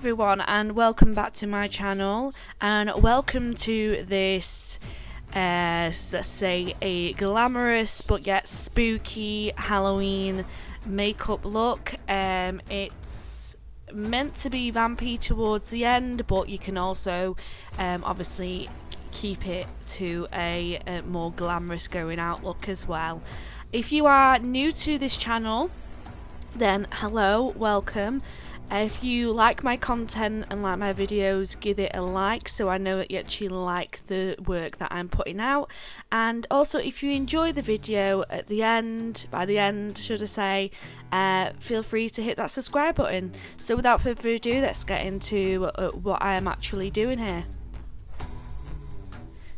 everyone, and welcome back to my channel, and welcome to this let's say a glamorous but yet spooky Halloween makeup look. It's meant to be vampy towards the end, but you can also obviously keep it to a more glamorous going out look as well. If you are new to this channel, then hello, welcome. If you like my content and like my videos, give it a like so I know that you actually like the work that I'm putting out. And also, if you enjoy the video at the end, by the end should I say, feel free to hit that subscribe button. So without further ado, let's get into what I am actually doing here.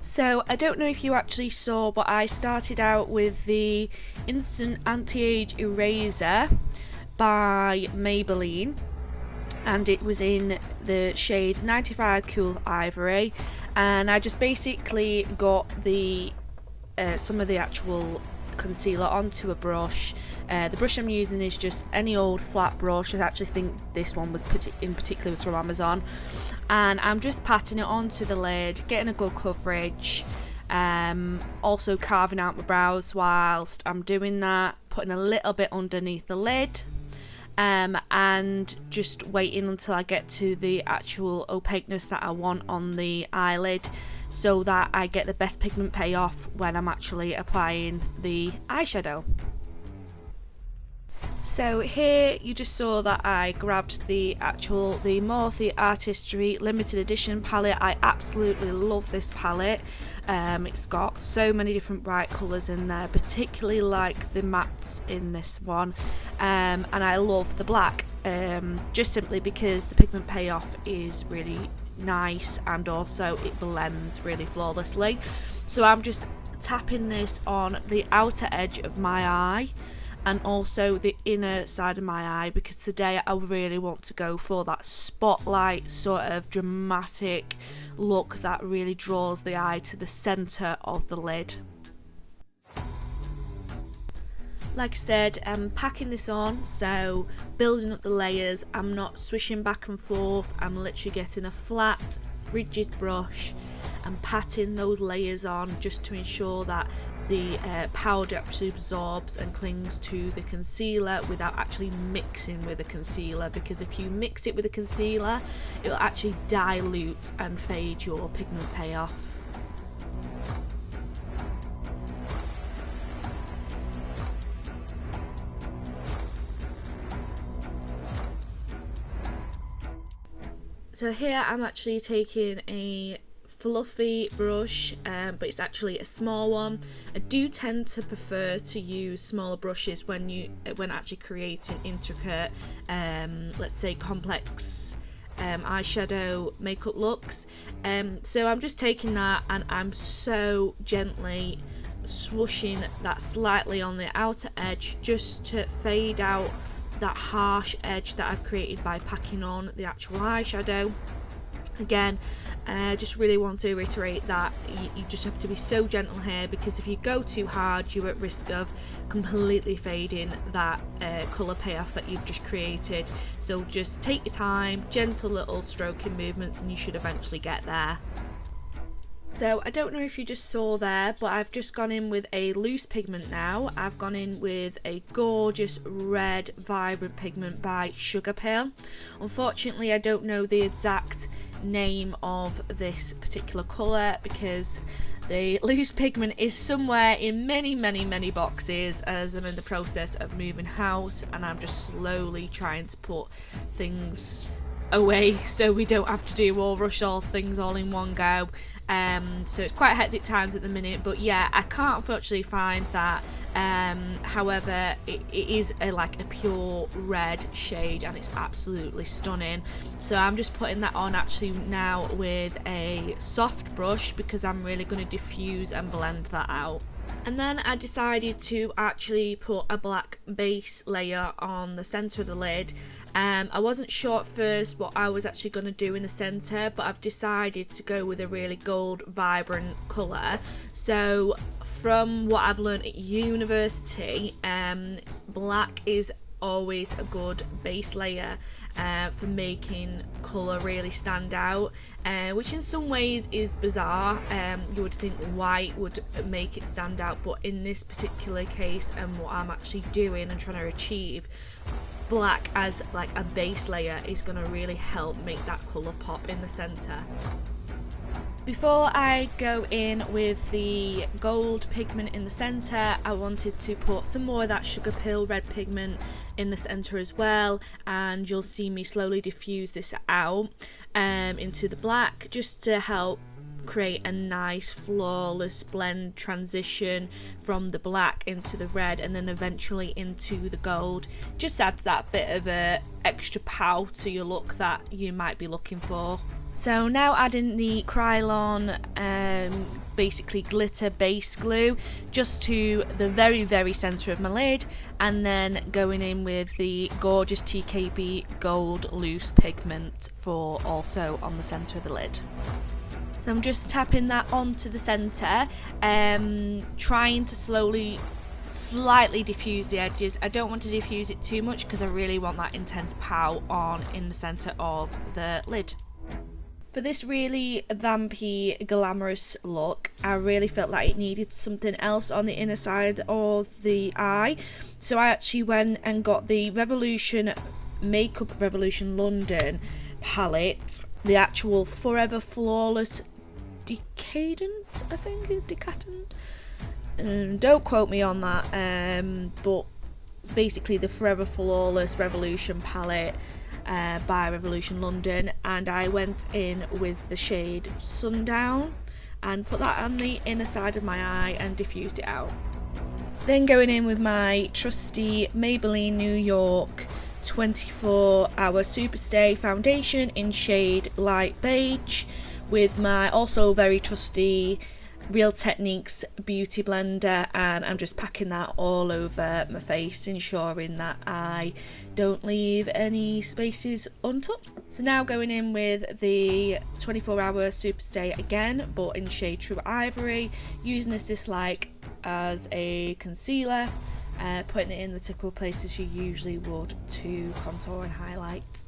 So I don't know if you actually saw, but I started out with the Instant Anti-Age Eraser by Maybelline, and it was in the shade 95 Cool Ivory, and I just basically got the some of the actual concealer onto a brush. The brush I'm using is just any old flat brush. I actually think this one was in particular was from Amazon, and I'm just patting it onto the lid, getting a good coverage, also carving out my brows whilst I'm doing that, putting a little bit underneath the lid, and just waiting until I get to the actual opaqueness that I want on the eyelid, so that I get the best pigment payoff when I'm actually applying the eyeshadow. So here you just saw that I grabbed the MorpheBrushes Artistry limited edition palette. I absolutely love this palette. It's got so many different bright colours in there, particularly like the mattes in this one, and I love the black, just simply because the pigment payoff is really nice and also it blends really flawlessly. So I'm just tapping this on the outer edge of my eye and also the inner side of my eye, because today I really want to go for that spotlight sort of dramatic look that really draws the eye to the centre of the lid. Like I said, I'm packing this on, so building up the layers. I'm not swishing back and forth, I'm literally getting a flat rigid brush and patting those layers on just to ensure that the powder actually absorbs and clings to the concealer without actually mixing with the concealer, because if you mix it with the concealer, it'll actually dilute and fade your pigment payoff. So here I'm actually taking a fluffy brush, but it's actually a small one. I do tend to prefer to use smaller brushes when actually creating intricate, let's say complex eyeshadow makeup looks. So I'm just taking that and I'm so gently swooshing that slightly on the outer edge just to fade out that harsh edge that I've created by packing on the actual eyeshadow. Again, just really want to reiterate that you just have to be so gentle here, because if you go too hard, you're at risk of completely fading that colour payoff that you've just created. So just take your time, gentle little stroking movements, and you should eventually get there. So I don't know if you just saw there, but I've just gone in with a loose pigment now. I've gone in with a gorgeous red vibrant pigment by Sugar Pill. Unfortunately, I don't know the exact name of this particular colour because the loose pigment is somewhere in many boxes, as I'm in the process of moving house and I'm just slowly trying to put things away so we don't have to do all rush all things all in one go. So it's quite hectic times at the minute, but yeah, I can't unfortunately find that. However, it is like a pure red shade and it's absolutely stunning. So I'm just putting that on actually now with a soft brush because I'm really going to diffuse and blend that out. And then I decided to actually put a black base layer on the centre of the lid. I wasn't sure at first what I was actually going to do in the centre, but I've decided to go with a really gold vibrant colour. So from what I've learned at university, black is always a good base layer for making colour really stand out, which in some ways is bizarre. You would think white would make it stand out, but in this particular case and what I'm actually doing and trying to achieve, black as like a base layer is going to really help make that colour pop in the centre. Before I go in with the gold pigment in the centre, I wanted to put some more of that sugar pill red pigment in the centre as well, and you'll see me slowly diffuse this out into the black, just to help create a nice flawless blend transition from the black into the red and then eventually into the gold. Just adds that bit of a extra pow to your look that you might be looking for. So now adding the Krylon basically glitter base glue just to the very centre of my lid, and then going in with the gorgeous TKB Gold loose pigment for also on the centre of the lid. So I'm just tapping that onto the centre, trying to slightly diffuse the edges. I don't want to diffuse it too much because I really want that intense pow on in the centre of the lid. For this really vampy, glamorous look, I really felt like it needed something else on the inner side of the eye. So I actually went and got the Makeup Revolution London palette, the actual Forever Flawless Decadent, I think, Decadent. Don't quote me on that, but basically the Forever Flawless Revolution palette by Revolution London, and I went in with the shade Sundown and put that on the inner side of my eye and diffused it out. Then going in with my trusty Maybelline New York 24-hour Superstay foundation in shade light beige with my also very trusty Real Techniques beauty blender, and I'm just packing that all over my face, ensuring that I don't leave any spaces untouched. So now going in with the 24-hour Superstay again, but in shade True Ivory, using this like as a concealer, putting it in the typical places you usually would to contour and highlight.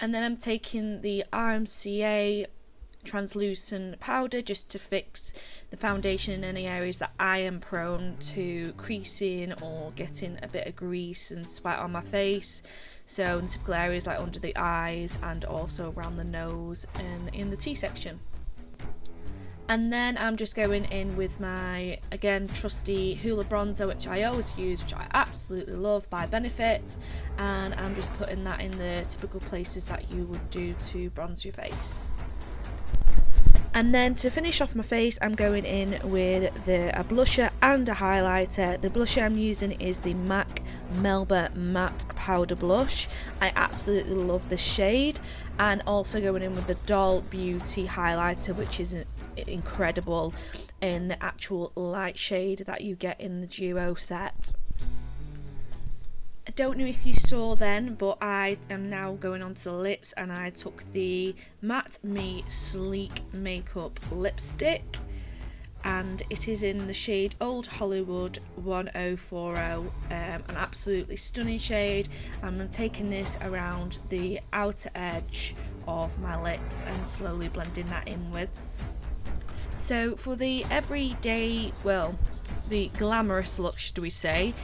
And then I'm taking the RMCA translucent powder just to fix the foundation in any areas that I am prone to creasing or getting a bit of grease and sweat on my face. So in typical areas like under the eyes and also around the nose and in the T-section. And then I'm just going in with my, again, trusty Hoola bronzer, which I always use, which I absolutely love, by Benefit. And I'm just putting that in the typical places that you would do to bronze your face. And then to finish off my face, I'm going in with a blusher and a highlighter. The blusher I'm using is the MAC Melba Matte Powder Blush. I absolutely love this shade. And also going in with the Doll Beauty highlighter, which is incredible in the actual light shade that you get in the duo set. I don't know if you saw then, but I am now going on to the lips, and I took the Matte Me Sleek Makeup lipstick, and it is in the shade Old Hollywood 1040, an absolutely stunning shade. I'm taking this around the outer edge of my lips and slowly blending that inwards. So for the everyday, well, the glamorous look, should we say,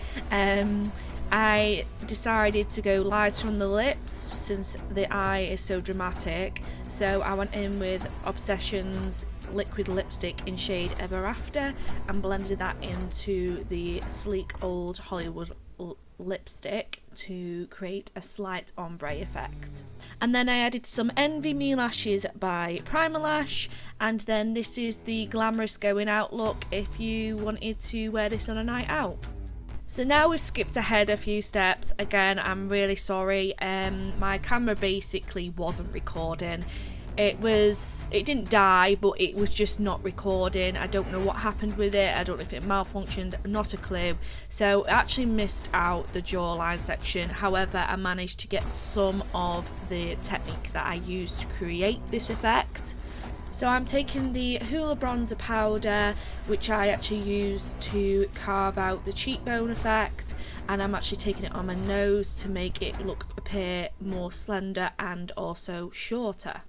I decided to go lighter on the lips since the eye is so dramatic. So I went in with Obsessions liquid lipstick in shade Ever After and blended that into the sleek Old Hollywood lipstick to create a slight ombre effect. And then I added some Envy Me lashes by PrimaLash, and then this is the glamorous going out look if you wanted to wear this on a night out. So now we've skipped ahead a few steps. Again, I'm really sorry. My camera basically wasn't recording. It didn't die, but it was just not recording. I don't know what happened with it. I don't know if it malfunctioned, not a clue. So I actually missed out the jawline section. However, I managed to get some of the technique that I used to create this effect. So I'm taking the Hoola bronzer powder, which I actually used to carve out the cheekbone effect, and I'm actually taking it on my nose to make it appear more slender and also shorter.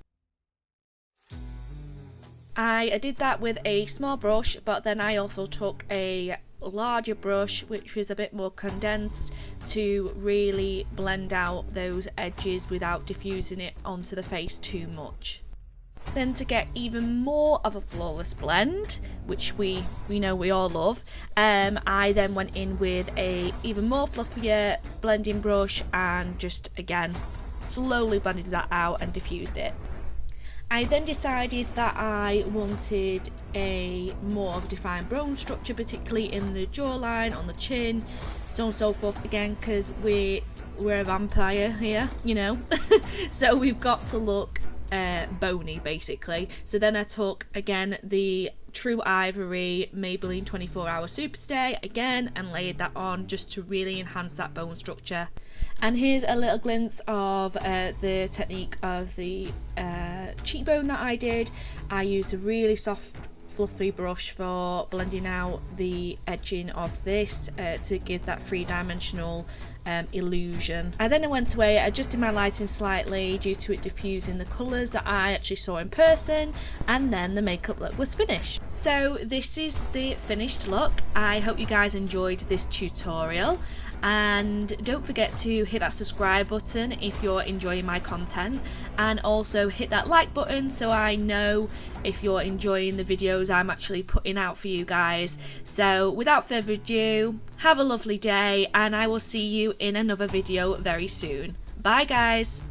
I did that with a small brush, but then I also took a larger brush which was a bit more condensed to really blend out those edges without diffusing it onto the face too much. Then to get even more of a flawless blend, which we know we all love, I then went in with a even more fluffier blending brush and just again slowly blended that out and diffused it. I then decided that I wanted a more of a defined bone structure, particularly in the jawline, on the chin, so on and so forth, again because we're a vampire here, you know. So we've got to look bony basically. So then I took again the True Ivory Maybelline 24-hour Superstay again and laid that on just to really enhance that bone structure. And here's a little glimpse of the technique of the cheekbone that I did. I used a really soft fluffy brush for blending out the edging of this to give that three-dimensional illusion. And then I went away, adjusted my lighting slightly due to it diffusing the colours that I actually saw in person, and then the makeup look was finished. So this is the finished look. I hope you guys enjoyed this tutorial, and don't forget to hit that subscribe button if you're enjoying my content, and also hit that like button so I know if you're enjoying the videos I'm actually putting out for you guys. So without further ado, have a lovely day, and I will see you in another video very soon. Bye guys!